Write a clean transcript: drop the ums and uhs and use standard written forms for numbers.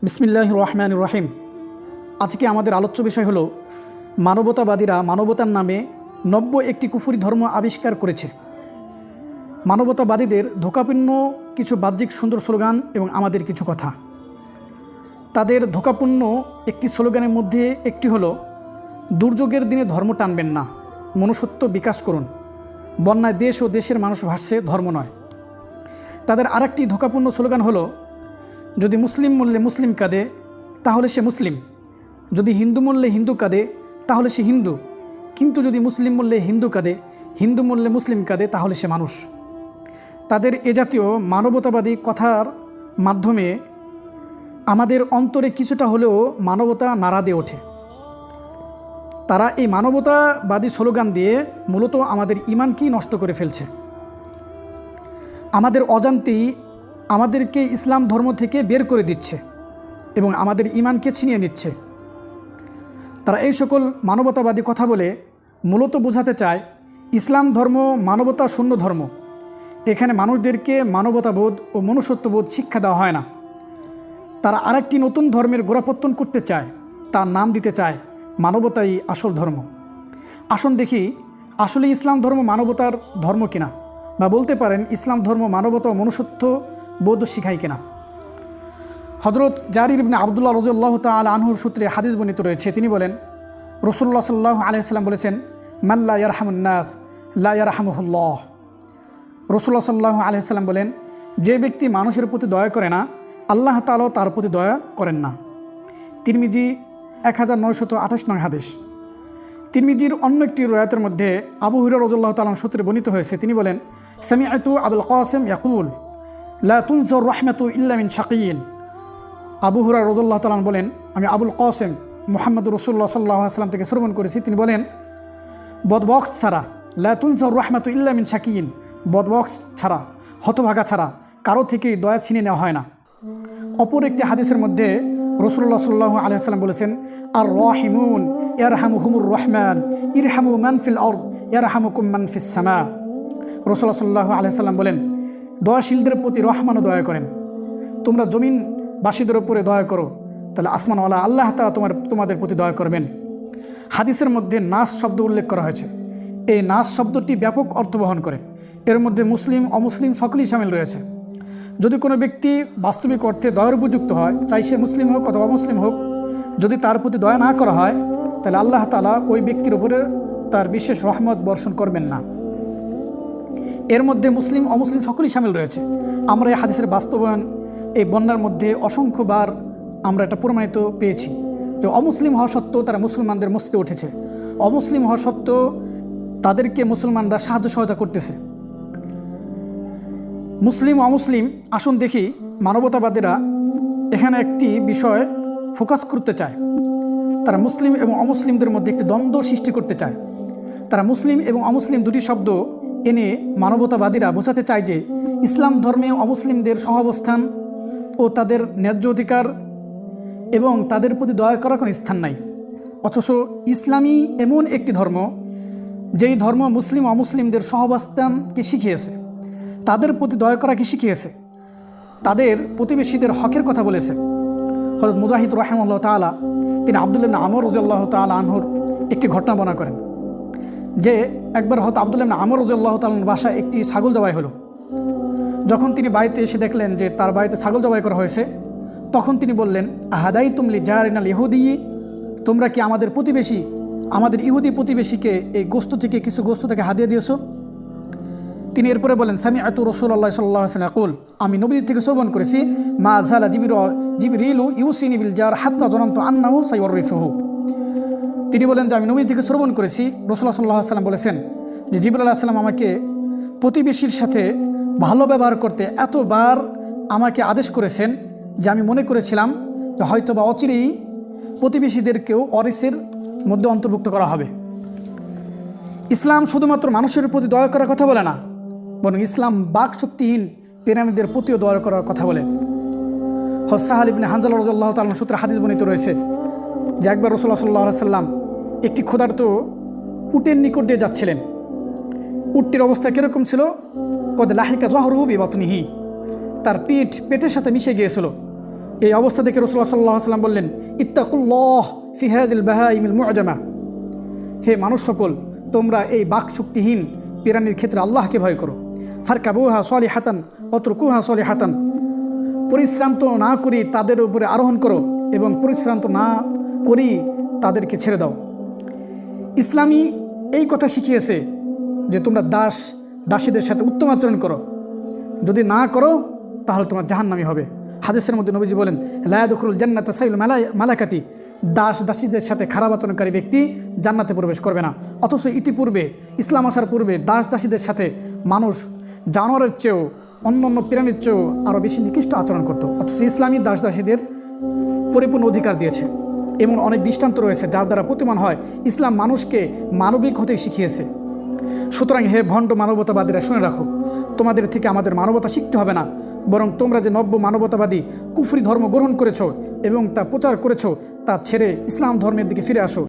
বিসমিল্লাহির রহমানির রহিম। আজকে আমাদের আলোচ্য বিষয় হলো মানবতাবাদীরা মানবতার নামে নব্য একটি কুফরি ধর্ম আবিষ্কার করেছে। মানবতাবাদীদের ধোঁকাপূর্ণ কিছু বাহ্যিক সুন্দর স্লোগান এবং আমাদের কিছু কথা। তাদের ধোঁকাপূর্ণ একটি স্লোগানের মধ্যে একটি হলো, দুর্যোগের দিনে ধর্ম টানবেন না, মনুষ্যত্ব বিকাশ করুন, বন্যায় দেশ ও দেশের মানুষ ভাসছে, ধর্ম নয়। তাদের আরেকটি ধোঁকাপূর্ণ স্লোগান হলো, যদি মুসলিম মরলে মুসলিম কাঁদে তাহলে সে মুসলিম, যদি হিন্দু মরলে হিন্দু কাঁদে তাহলে সে হিন্দু, কিন্তু যদি মুসলিম মরলে হিন্দু কাঁদে, হিন্দু মরলে মুসলিম কাঁদে তাহলে সে মানুষ। তাদের এ জাতীয় মানবতাবাদী কথার মাধ্যমে আমাদের অন্তরে কিছুটা হলেও মানবতা নাড়া দিয়ে ওঠে। তারা এই মানবতাবাদী স্লোগান দিয়ে মূলত আমাদের ঈমানকেই নষ্ট করে ফেলছে। আমাদের অজান্তেই আমাদেরকে ইসলাম ধর্ম থেকে বের করে দিচ্ছে এবং আমাদের ঈমানকে ছিনিয়ে নিচ্ছে। তারা এই সকল মানবতাবাদী কথা বলে মূলত বোঝাতে চায় ইসলাম ধর্ম মানবতা শূন্য ধর্ম। এখানে মানুষদেরকে মানবতাবোধ ও মনুষ্যত্ববোধ শিক্ষা দেওয়া হয় না। তারা আরেকটি নতুন ধর্মের গোড়াপত্তন করতে চায়, তার নাম দিতে চায় মানবতাই আসল ধর্ম। আসুন দেখি আসলে ইসলাম ধর্ম মানবতার ধর্ম কিনা, বা বলতে পারেন ইসলাম ধর্ম মানবতা ও মনুষ্যত্ব বোধ শিখায় কিনা। হজরত জারির ইবনে আবদুল্লাহ রাদিয়াল্লাহু তাআলা আনহুর সূত্রে হাদিস বর্ণিত রয়েছে। তিনি বলেন, রাসূলুল্লাহ সাল্লাল্লাহু আলাইহি ওয়াসাল্লাম বলেছেন, মান লা ইয়ারহামুন নাস লা ইয়ারহামুহুল্লাহ। রাসূলুল্লাহ সাল্লাল্লাহু আলাইহি ওয়াসাল্লাম বলেন, যে ব্যক্তি মানুষের প্রতি দয়া করে না, আল্লাহ তাআলাও তার প্রতি দয়া করেন না। তিরমিজি 1928 নং হাদিস। তিরমিজির অন্য একটি রওয়ায়াতের মধ্যে আবু হুরায়রা রাদিয়াল্লাহু তাআলা সূত্রে বর্ণিত হয়েছে, তিনি বলেন, সামিআতু আবুল কাসিম ইয়াকুল লা তুনজার রাহমাতু ইল্লা মিন শাকিয়িন। আবু হুরায়রা রাদিয়াল্লাহু তাআলা বলেন, আমি আবুল কাসিম মুহাম্মদ রাসূলুল্লাহ সাল্লাল্লাহু আলাইহি ওয়াসাল্লাম থেকে শ্রবণ করেছি, তিনি বলেন, বদবখত ছাড়া, লা তুনজার রাহমাতু ইল্লা মিন শাকিয়িন, বদবখত ছাড়া, হতভাগা ছাড়া কারো থেকেই দয়া ছিনিয়ে নেওয়া হয় না। অপর একটি হাদিসের মধ্যে রাসূলুল্লাহ সাল্লাল্লাহু আলাইহি ওয়াসাল্লাম বলেছেন, আর রাহিমুন ইয়ারহামুহুমুর রহমান ইরহামু মান ফিল আরদ ইয়ারহামুকুম মান ফিস সামা। রাসূলুল্লাহ সাল্লাল্লাহু আলাইহি ওয়াসাল্লাম বলেন, দয়াশীলদের প্রতি রহমানও দয়া করেন। তোমরা জমিনবাসীদের উপরে দয়া করো, তাহলে আসমানওয়ালা আল্লাহ তাআলা তোমাদের প্রতি দয়া করবেন। হাদিসের মধ্যে নাস শব্দ উল্লেখ করা হয়েছে। এই নাস শব্দটি ব্যাপক অর্থ বহন করে। এর মধ্যে মুসলিম অমুসলিম সকলেই শামিল রয়েছে। যদি কোনো ব্যক্তি বাস্তবিক অর্থে দয়ার উপযুক্ত হয়, চাই সে মুসলিম হোক অথবা অমুসলিম হোক, যদি তার প্রতি দয়া না করা হয়, তাহলে আল্লাহ তাআলা ওই ব্যক্তির উপরে তার বিশেষ রহমত বর্ষণ করবেন না। এর মধ্যে মুসলিম অমুসলিম সকলেই শামিল রয়েছে। আমরা এই হাদিসের বাস্তবায়ন এই বন্যার মধ্যে অসংখ্যবার আমরা এটা প্রমাণিত পেয়েছি যে অমুসলিম হওয়া সত্ত্বেও তারা মুসলমানদের মসজিদে উঠেছে, অমুসলিম হওয়া সত্ত্বেও তাদেরকে মুসলমানরা সাহায্য সহায়তা করতেছে। মুসলিম অমুসলিম, আসুন দেখি মানবতাবাদীরা এখানে একটি বিষয় ফোকাস করতে চায়। তারা মুসলিম এবং অমুসলিমদের মধ্যে একটি দ্বন্দ্ব সৃষ্টি করতে চায়। তারা মুসলিম এবং অমুসলিম দুটি শব্দ এনে মানবতাবাদীরা বোঝাতে চায় যে ইসলাম ধর্মে অমুসলিমদের সহাবস্থান ও তাদের ন্যায্য অধিকার এবং তাদের প্রতি দয়া করার কোনো স্থান নাই। অথচ ইসলামই এমন একটি ধর্ম যেই ধর্ম মুসলিম অমুসলিমদের সহাবস্থানকে শিখিয়েছে, তাদের প্রতি দয়া করাকে শিখিয়েছে, তাদের প্রতিবেশীদের হকের কথা বলেছে। হযরত মুজাহিদ রাহিমাহুল্লাহ তাআলা তিনি আব্দুল্লাহ ইবনে আমর রাদিয়াল্লাহু তাআলা আনহুর একটি ঘটনা বর্ণনা করেন যে একবার হয়তো আব্দুল্লাহ ইবনে আমর রাদিয়াল্লাহু তাআলার বাসায় একটি ছাগল জবাই হলো। যখন তিনি বাড়িতে এসে দেখলেন যে তার বাড়িতে ছাগল জবাই করা হয়েছে, তখন তিনি বললেন, আহাদাইতুম লিজারিনাল ইহুদি, তোমরা কি আমাদের প্রতিবেশী, আমাদের ইহুদি প্রতিবেশীকে এই গোশত থেকে কিছু গোশত থেকে হাদিয়া দিয়েছো? তিনি এরপরে বলেন, সামিআতু রাসূলুল্লাহ সাল্লাল্লাহু আলাইহি ওয়াসাল্লাম ইয়াকুল, আমি নবী থেকে শ্রবণ করেছি, মা যালা জিবরিলু ইউসিনি বিল জার হাত্তা জানানতু আন্নাহু সাইওয়ারিসুহু। তিনি বলেন যে আমি নবী থেকে শ্রবণ করেছি, রাসূলুল্লাহ সাল্লাল্লাহু আলাইহি ওয়াসাল্লাম বলেছেন যে জিবরাইল আলাইহিস সালাম আমাকে প্রতিবেশীর সাথে ভালো ব্যবহার করতে এতবার আমাকে আদেশ করেছেন যে আমি মনে করেছিলাম যে হয়তো বা অচিরেই প্রতিবেশীদেরকেও ওয়ারিসের মধ্যে অন্তর্ভুক্ত করা হবে। ইসলাম শুধুমাত্র মানুষের প্রতি দয়া করার কথা বলে না, বরং ইসলাম বাক শক্তিহীন প্রাণীদের প্রতিও দয়া করার কথা বলে। হযরত সাহাল ইবনে হানজালা রাদিয়াল্লাহু তাআলা সূত্রে হাদিস বর্ণিত রয়েছে যে একবার রাসূলুল্লাহ সাল্লাল্লাহু আলাইহি ওয়াসাল্লাম একটি ক্ষুধার্ত উটের নিকট দিয়ে যাচ্ছিলেন। উটটির অবস্থা কীরকম ছিল? কদ লাহিকা জহরুহু বিবাতনিহি, তার পেটের সাথে মিশে গিয়েছিল। এই অবস্থা দেখে রাসূলুল্লাহ সাল্লাল্লাহু আলাইহি ওয়াসাল্লাম বললেন, ইত্তাকুল্লাহ ফি হাযিল বাহাইমিল মুআজামা, হে মানুষ সকল, তোমরা এই বাকশক্তিহীন প্রাণীর ক্ষেত্রে আল্লাহকে ভয় করো। ফারকাবুহা সালিহাতান ওয়াতরকুহা সালিহাতান, পরিশ্রান্ত না করি তাদের উপরে আরোহণ করো এবং পরিশ্রান্ত না করি তাদেরকে ছেড়ে দাও। ইসলামী এই কথা শিখিয়েছে যে তোমরা দাসীদের সাথে উত্তম আচরণ করো, যদি না করো তাহলে তোমার জাহান্নামী হবে। হাদিসের মধ্যে নবীজি বলেন, লা ইয়াদখুলুল জান্নাতা সাইয়ুল মালাকাতি, দাসীদের সাথে খারাপ আচরণকারী ব্যক্তি জান্নাতে প্রবেশ করবে না। অথচ ইতিপূর্বে ইসলাম আসার পূর্বে দাসীদের সাথে মানুষ জানোয়ারের চেয়েও অন্য প্রাণীর চেয়েও আরও বেশি নিকৃষ্ট আচরণ করত। অথচ ইসলামী দাসীদের পরিপূর্ণ অধিকার দিয়েছে। এমন অনেক দৃষ্টান্ত রয়েছে যার দ্বারা প্রতিমান হয় ইসলাম মানুষকে মানবিক হতে শিখিয়েছে। সুতরাং হে ভণ্ড মানবতাবাদীরা, শুনে রাখো, তোমাদের থেকে আমাদের মানবতা শিখতে হবে না, বরং তোমরা যে নব্য মানবতাবাদী কুফরি ধর্ম গ্রহণ করেছো এবং তা প্রচার করেছো তা ছেড়ে ইসলাম ধর্মের দিকে ফিরে আসো।